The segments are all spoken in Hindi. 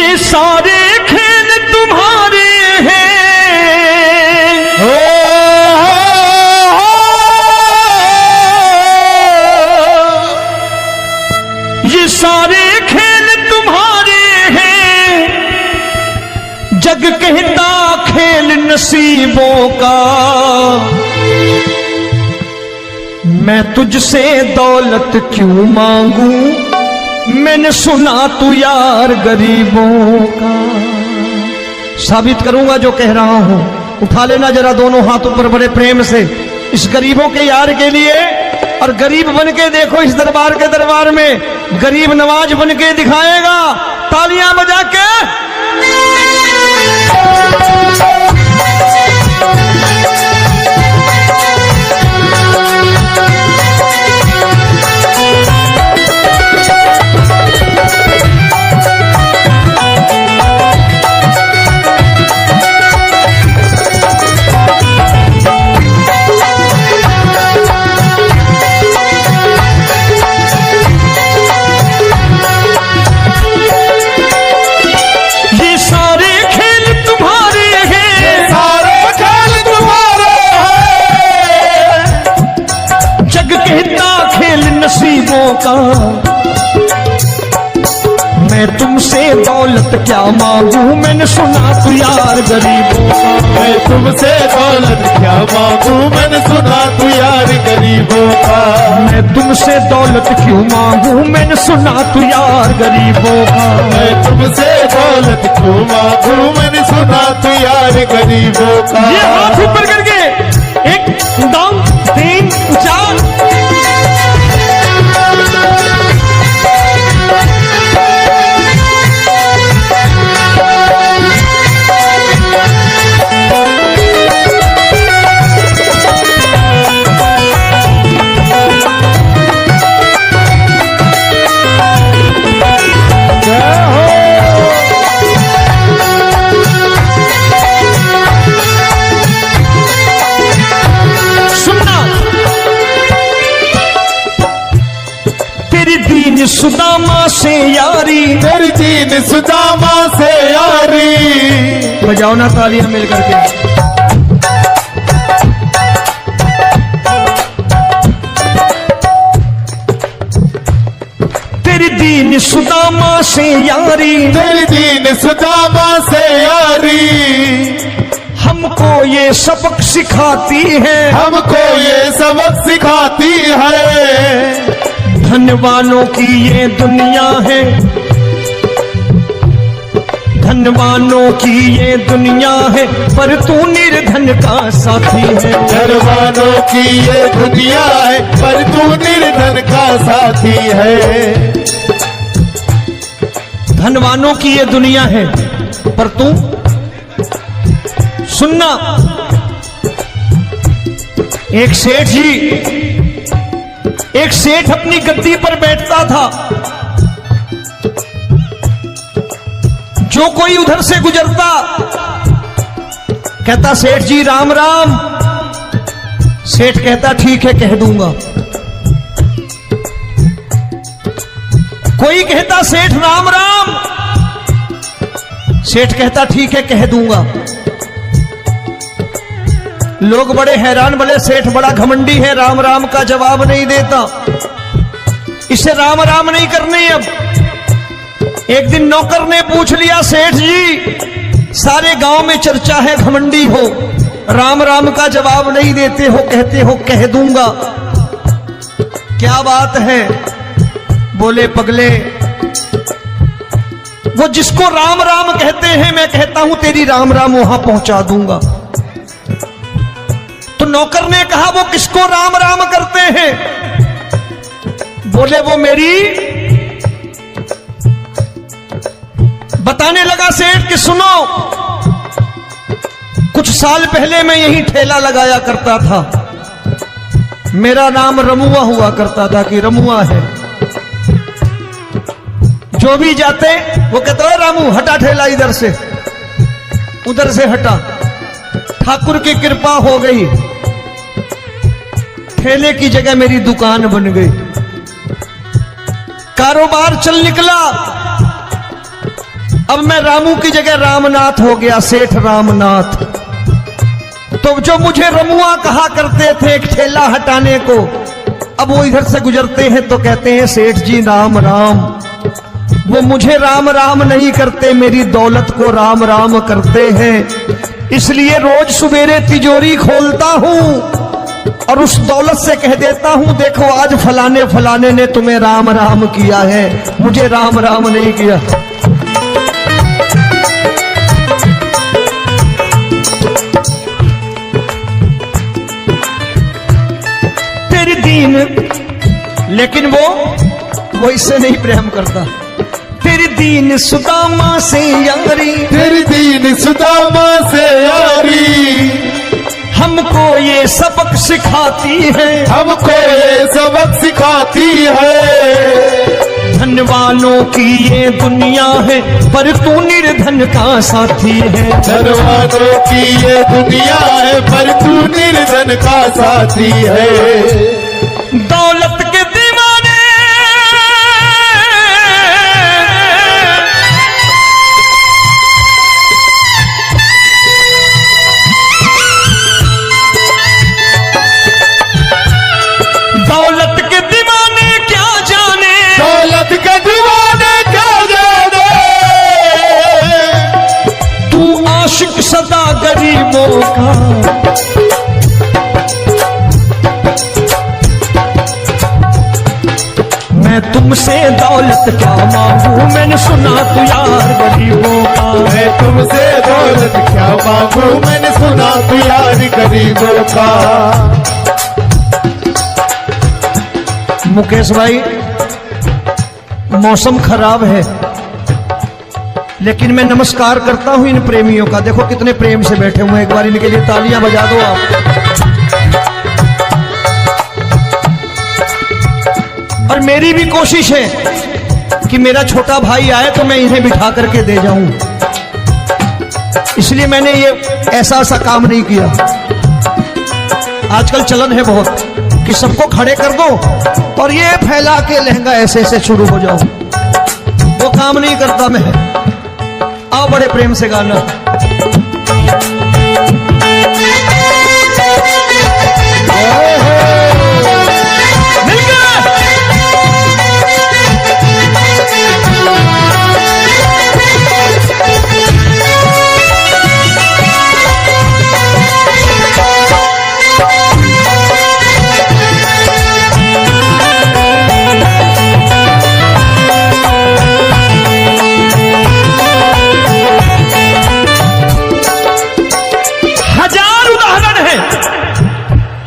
ये सारे खेल तुम्हारे हैं, ये सारे खेल तुम्हारे हैं, जग कहता खेल नसीबों का। मैं तुझसे दौलत क्यों मांगू, मैंने सुना तू यार गरीबों का। साबित करूंगा जो कह रहा हूं। उठा लेना जरा दोनों हाथ ऊपर बड़े प्रेम से इस गरीबों के यार के लिए, और गरीब बन के देखो इस दरबार के दरबार में गरीब नवाज बन के दिखाएगा, तालियां बजा के। नसीबों का मैं तुमसे दौलत क्या मांगू, मैंने सुना तू यार गरीबों का। मैं तुमसे दौलत क्या मांगू, मैंने सुना तू यार गरीबों का। मैं तुमसे दौलत क्यों मांगू, मैंने सुना तू यार गरीबों का। मैं तुमसे दौलत क्यों मांगू, मैंने सुना तू यार गरीबों का। ये हाथ ऊपर करके 1 2 3 4 सुदामा से यारी, तेरी दीन सुदामा से यारी। बजाओ ना तालियां मिल करके। तेरी दीन सुदामा से यारी, तेरी दीन सुदामा से यारी। हमको ये सबक सिखाती है, हमको ये सबक सिखाती है। धनवानों की ये दुनिया है, धनवानों की ये दुनिया है, पर तू निर्धन का साथी है। धनवानों की ये दुनिया है, पर तू निर्धन का साथी है। धनवानों की ये दुनिया है, पर तू सुनना। एक सेठ अपनी गद्दी पर बैठता था। जो कोई उधर से गुजरता कहता सेठ जी राम राम। सेठ कहता ठीक है कह दूंगा। कोई कहता सेठ राम राम। सेठ कहता ठीक है कह दूंगा। लोग बड़े हैरान, बोले सेठ बड़ा घमंडी है, राम राम का जवाब नहीं देता, इसे राम राम नहीं करने। अब एक दिन नौकर ने पूछ लिया सेठ जी सारे गांव में चर्चा है घमंडी हो, राम राम का जवाब नहीं देते हो, कहते हो कह दूंगा, क्या बात है? बोले पगले वो जिसको राम राम कहते हैं मैं कहता हूं तेरी राम राम वहां पहुंचा दूंगा। तो नौकर ने कहा वो किसको राम राम करते हैं? बोले वो मेरी। बताने लगा सेठ कि सुनो, कुछ साल पहले मैं यही ठेला लगाया करता था, मेरा नाम रमुआ हुआ करता था कि रमुआ है। जो भी जाते वो कहते हैं रामू हटा ठेला इधर से, उधर से हटा। ठाकुर की कृपा हो गई, ठेले की जगह मेरी दुकान बन गई, कारोबार चल निकला। अब मैं रामू की जगह रामनाथ हो गया, सेठ रामनाथ। तो जो मुझे रमुआ कहा करते थे एक ठेला हटाने को, अब वो इधर से गुजरते हैं तो कहते हैं सेठ जी राम राम। वो मुझे राम राम नहीं करते, मेरी दौलत को राम राम करते हैं। इसलिए रोज सवेरे तिजोरी खोलता हूं और उस दौलत से कह देता हूं देखो आज फलाने फलाने ने तुम्हें राम राम किया है, मुझे राम राम नहीं किया। तेरी दीन, लेकिन वो इससे नहीं प्रेम करता। तेरी दीन सुदामा से यारी, तेरी दीन सुदामा से यारी, हमको ये सबक सिखाती है, हमको ये सबक सिखाती है। धन वालों की ये दुनिया है पर तू निर्धन का साथी है। धन वालों की ये दुनिया है पर तू निर्धन का साथी है। दौलत के दीवाने दौलत के दीवाने क्या जाने, दौलत के दीवाने क्या जाने, तू आशिक सदा गरीबों का। मैं तुमसे दौलत क्या मांगू, मैंने सुना तू यार गरीबों का। मैं तुमसे दौलत क्या मांगू, मैंने सुना तू यार गरीबों का। मुकेश भाई मौसम खराब है, लेकिन मैं नमस्कार करता हूं इन प्रेमियों का। देखो कितने प्रेम से बैठे हुए हैं, एक बार इनके लिए तालियां बजा दो आप। और मेरी भी कोशिश है कि मेरा छोटा भाई आए तो मैं इन्हें बिठा करके दे जाऊं, इसलिए मैंने ये ऐसा काम नहीं किया। आजकल चलन है बहुत कि सबको खड़े कर दो और ये फैला के लहंगा ऐसे ऐसे शुरू हो जाओ, वो काम नहीं करता मैं। आओ बड़े प्रेम से गाना।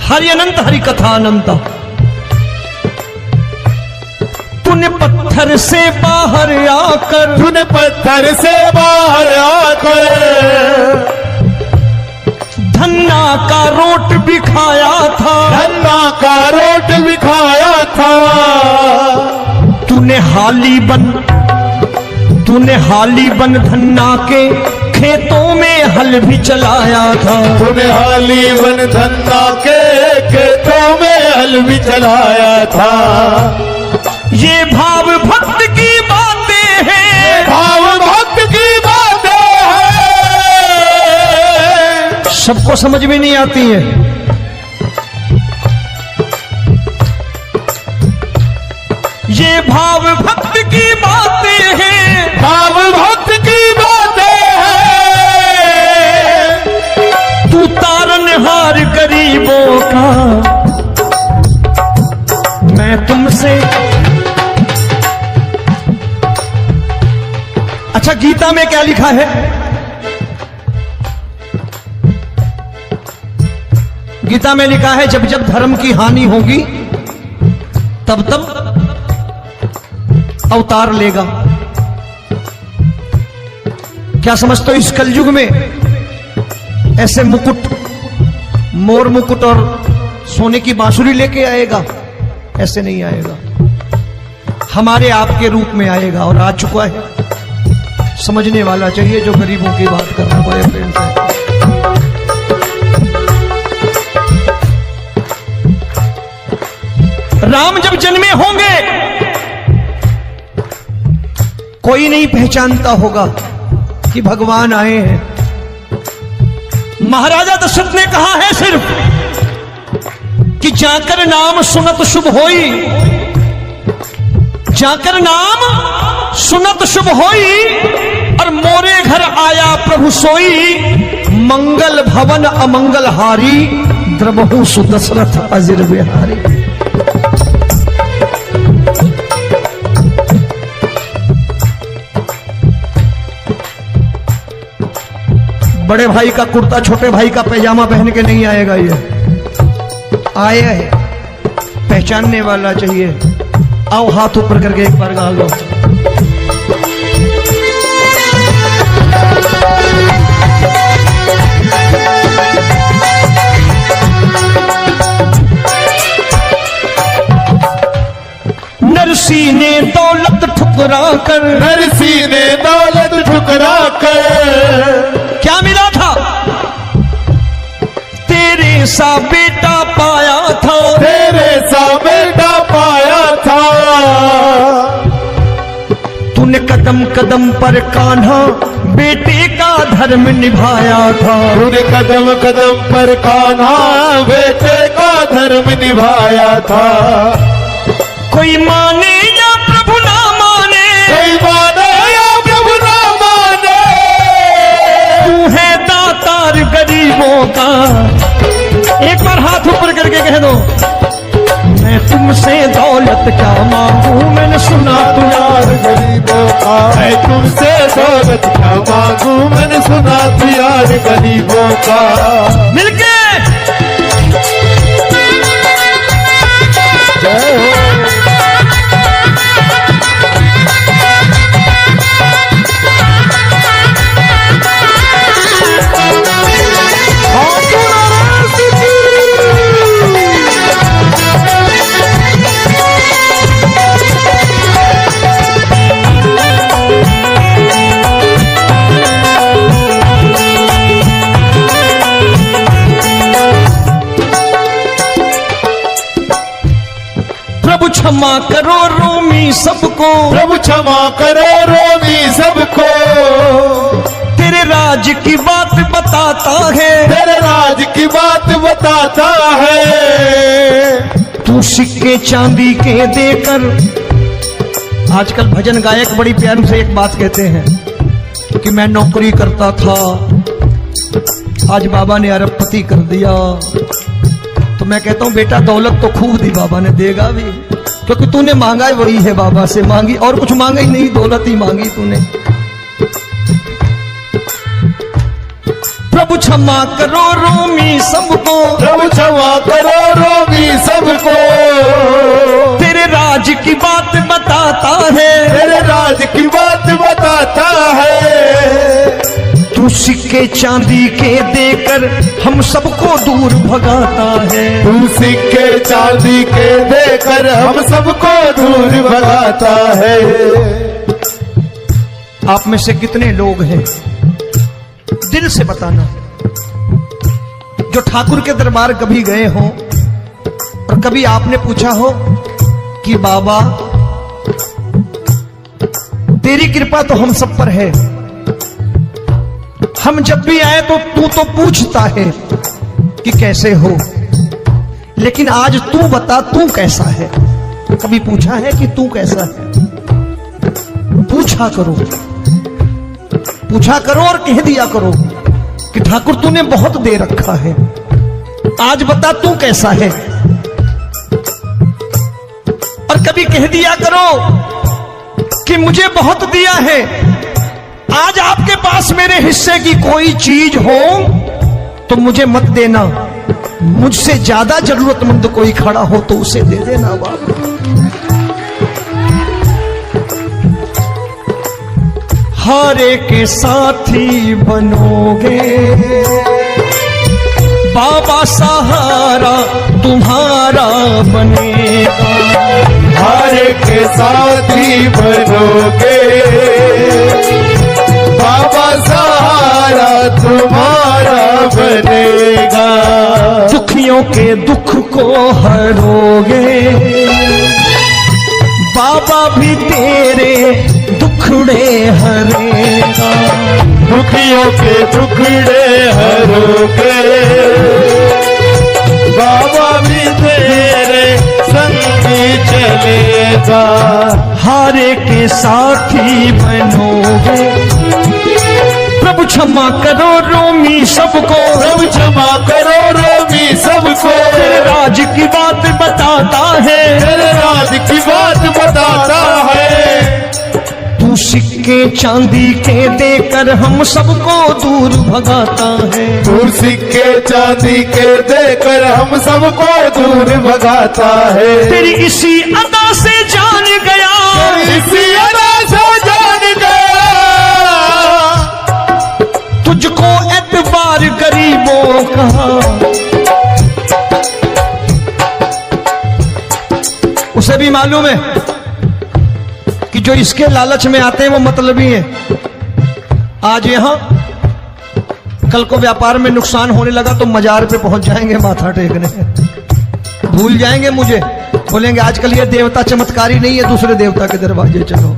हरि अनंत हरि कथा अनंत। तूने पत्थर से बाहर आकर, तूने पत्थर से बाहर आकर धन्ना का रोट भी खाया था, धन्ना का रोट भी खाया था। तूने हाली बन धन्ना के खेतों में हल भी चलाया था। तूने हाली बन धन्ना के खेतों में हल भी चलाया था। ये भाव भक्त की बातें हैं, भाव भक्त की बातें हैं, सबको समझ में नहीं आती है। ये भाव भक्त की बातें हैं, भाव भक्त की बातें हैं। तू तारनहार गरीबों का, मैं तुमसे। अच्छा गीता में क्या लिखा है? गीता में लिखा है जब जब धर्म की हानि होगी तब तब अवतार लेगा। क्या समझते हो इस कलयुग में ऐसे मुकुट, मोर मुकुट और सोने की बांसुरी लेके आएगा? ऐसे नहीं आएगा, हमारे आपके रूप में आएगा और आ चुका है। समझने वाला चाहिए जो गरीबों की बात करना बड़े प्रेम से। राम जब जन्मे होंगे कोई नहीं पहचानता होगा, कि भगवान आए हैं। महाराजा दशरथ ने कहा है सिर्फ कि जाकर नाम सुनत शुभ होई, जाकर नाम सुनत शुभ होई, और मोरे घर आया प्रभु सोई, मंगल भवन अमंगल हारी, द्रबहु सुदशरथ अजिर बिहारी। बड़े भाई का कुर्ता छोटे भाई का पैजामा पहन के नहीं आएगा, ये आए है पहचानने वाला चाहिए। आओ हाथ ऊपर करके एक बार गा लो। नरसी ने दौलत ठुकरा कर, नरसी ने दौलत ठुकरा कर, क्या मिला था? तेरे सा बेटा पाया था, तेरे सा बेटा पाया था। तूने कदम कदम पर कान्हा बेटे का धर्म निभाया था, तूने कदम कदम पर कान्हा बेटे का धर्म निभाया था। कोई माने या प्रभु ना माने, कोई माने या प्रभु ना माने, तू है दातार गरीबों का। एक बार हाथ ऊपर करके कह दो, मैं तुमसे दौलत क्या मांगू, मैंने सुना तू यार गरीबों का। मैं तुमसे दौलत क्या मांगू, मैंने सुना तू यार गरीबों का। मिलके जय हो। प्रभु क्षमा करो रोमी सबको, प्रभु क्षमा करो रोमी सबको। तेरे राज की बात बताता है, तेरे राज की बात बताता है। तू सिक्के चांदी के देकर। आजकल भजन गायक बड़ी प्यार से एक बात कहते हैं कि मैं नौकरी करता था, आज बाबा ने अरबपति कर दिया। तो मैं कहता हूं बेटा दौलत तो खूब दी बाबा ने, देगा भी, क्योंकि तूने मांगा ही वही है बाबा से, मांगी और कुछ मांगा ही नहीं, दौलत ही मांगी तूने। प्रभु क्षमा करो रोमी सबको, प्रभु क्षमा करो रोमी सबको। तेरे राज की बात बताता है, तेरे राज की बात बताता है। तू सिक्के चांदी के देकर हम सबको दूर भगाता है। तू सिक्के चांदी के देकर हम सबको दूर भगाता है। आप में से कितने लोग हैं, दिल से बताना, जो ठाकुर के दरबार कभी गए हो और कभी आपने पूछा हो कि बाबा तेरी कृपा तो हम सब पर है, हम जब भी आए तो तू तो पूछता है कि कैसे हो, लेकिन आज तू बता तू कैसा है। कभी पूछा है कि तू कैसा है? पूछा करो, पूछा करो और कह दिया करो कि ठाकुर तूने बहुत दे रखा है, आज बता तू कैसा है। और कभी कह दिया करो कि मुझे बहुत दिया है, आज आपके पास मेरे हिस्से की कोई चीज हो तो मुझे मत देना, मुझसे ज्यादा जरूरतमंद कोई खड़ा हो तो उसे दे देना बाबा। हारे के साथी बनोगे बाबा, सहारा तुम्हारा बनेगा। हारे के साथी बनोगे बाबा, सहारा तुम्हारा बनेगा। दुखियों के दुख को हरोगे बाबा, भी तेरे दुखड़े हरेगा। दुखियों के टुकड़े हरोगे, बाबा भी तेरे संगी चलेगा। हारे के साथी बनोगे, प्रभु क्षमा करो रोमी सबको, प्रभु क्षमा करो रोमी सबको, तेरे राज की बात बताता है, तेरे राज की बात बताता है। तू सिक्के चांदी के देकर हम सबको दूर भगाता है, तू सिक्के चांदी के देकर हम सबको दूर भगाता है। तेरी इसी अदा से जान गया, इसी अदा से जान गया, तुझको एतबार गरीबों का। उसे भी मालूम है कि जो इसके लालच में आते हैं वो मतलबी हैं। आज यहां कल को व्यापार में नुकसान होने लगा तो मजार पे पहुंच जाएंगे माथा टेकने, भूल जाएंगे मुझे, बोलेंगे आजकल ये देवता चमत्कारी नहीं है, दूसरे देवता के दरवाजे चलो।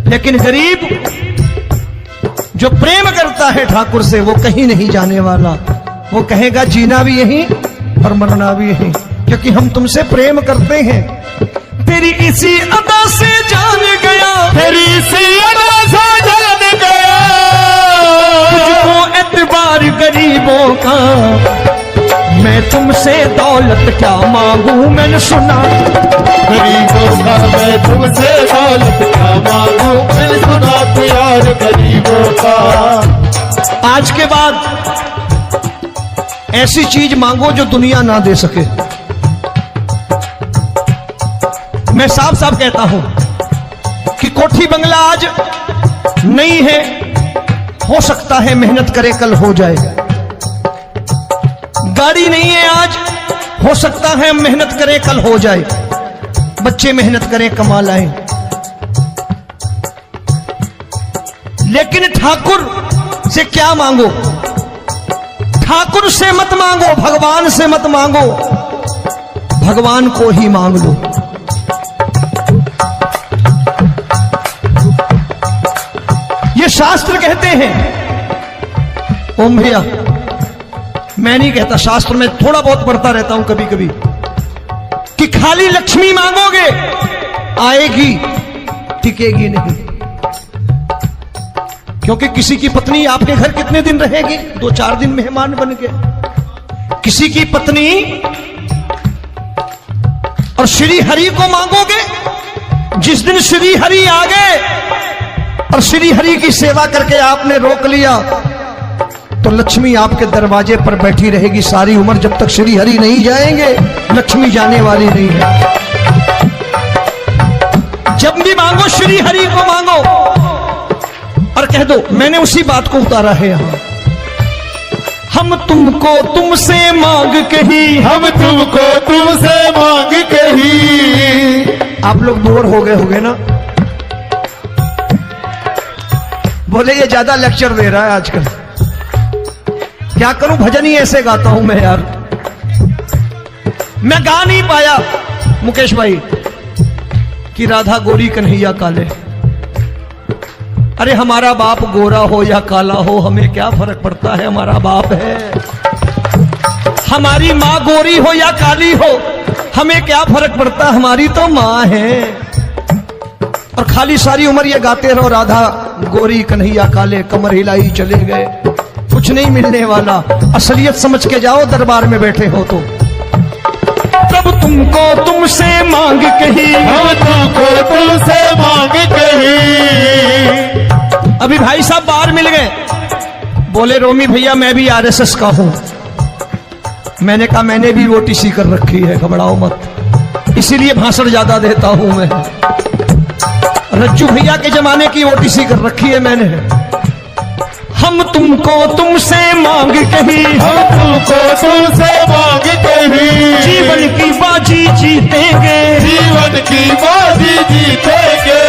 लेकिन गरीब जो प्रेम करता है ठाकुर से वो कहीं नहीं जाने वाला, वो कहेगा जीना भी यहीं और मरना भी यहीं, क्योंकि हम तुमसे प्रेम करते हैं। तेरी इसी अदा से जान गया, तेरी इसी अदा से जान गया, तुझको एतबार गरीबों का। मैं तुमसे दौलत क्या मांगू, मैंने सुना गरीबों का मैं तुमसे दौलत क्या मांगू, मैंने सुना प्यार गरीबों का। आज के बाद ऐसी चीज मांगो जो दुनिया ना दे सके। मैं साफ साफ कहता हूं कि कोठी बंगला आज नहीं है, हो सकता है मेहनत करे कल हो जाए। गाड़ी नहीं है आज, हो सकता है मेहनत करें कल हो जाए। बच्चे मेहनत करें कमा लाएं, लेकिन ठाकुर से क्या मांगो? ठाकुर से मत मांगो, भगवान से मत मांगो, भगवान को ही मांग लो। ये शास्त्र कहते हैं, ओम भैया मैं नहीं कहता, शास्त्र में थोड़ा बहुत पढ़ता रहता हूं कभी कभी, कि खाली लक्ष्मी मांगोगे आएगी, टिकेगी नहीं। क्योंकि किसी की पत्नी आपके घर कितने दिन रहेगी? 2-4 दिन मेहमान बन के। किसी की पत्नी और श्री हरि को मांगोगे, जिस दिन श्री हरि आ गए और श्री हरि की सेवा करके आपने रोक लिया तो लक्ष्मी आपके दरवाजे पर बैठी रहेगी सारी उम्र। जब तक श्री हरि नहीं जाएंगे लक्ष्मी जाने वाली नहीं है। जब भी मांगो श्री हरि को मांगो और कह दो मैंने उसी बात को उतारा है यहां। हम तुमको तुमसे मांग कही, हम तुमको तुमसे मांग कही। आप लोग बोर हो गए होंगे ना, बोले ये ज्यादा लेक्चर दे रहा है आजकल। क्या करूं, भजन ही ऐसे गाता हूं मैं यार। मैं गा नहीं पाया मुकेश भाई कि राधा गोरी कन्हैया काले। अरे हमारा बाप गोरा हो या काला हो हमें क्या फर्क पड़ता है, हमारा बाप है। हमारी माँ गोरी हो या काली हो हमें क्या फर्क पड़ता, हमारी तो माँ है। और खाली सारी उम्र ये गाते रहो राधा गोरी कन्हैया काले, कमर हिलाई चले गए, कुछ नहीं मिलने वाला। असलियत समझ के जाओ दरबार में बैठे हो तो। तब तुमको तुमसे मांग कही, हम तुमको तुमसे मांग कही। अभी भाई साहब बाहर मिल गए, बोले रोमी भैया मैं भी आरएसएस का हूं। मैंने कहा मैंने भी ओटीसी कर रखी है, घबराओ मत, इसीलिए भाषण ज्यादा देता हूं मैं। रज्जू भैया के जमाने की ओटीसी कर रखी है मैंने। हम तुमको तुमसे मांग कही, हम तुमको तुमसे मांग कही। जीवन की बाजी जीतेंगे, जीवन की बाजी जीतेंगे।